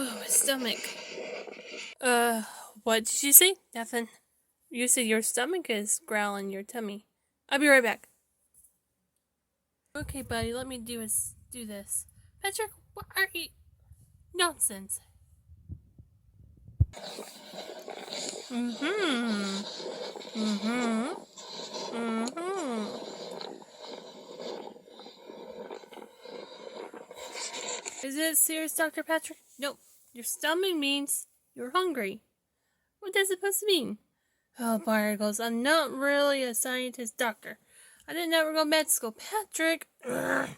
Oh, my stomach. What did you say? Nothing. You said your stomach is growling your tummy. I'll be right back. Okay, buddy, let me do this. Patrick, what are you? Nonsense. Mm-hmm. Mm-hmm. Mm-hmm. Is it serious, Dr. Patrick? Nope. Your stomach means you're hungry. What does it supposed to mean? Oh, Barnacles, I'm not really a scientist doctor. I didn't ever go to med school. Patrick! Ugh.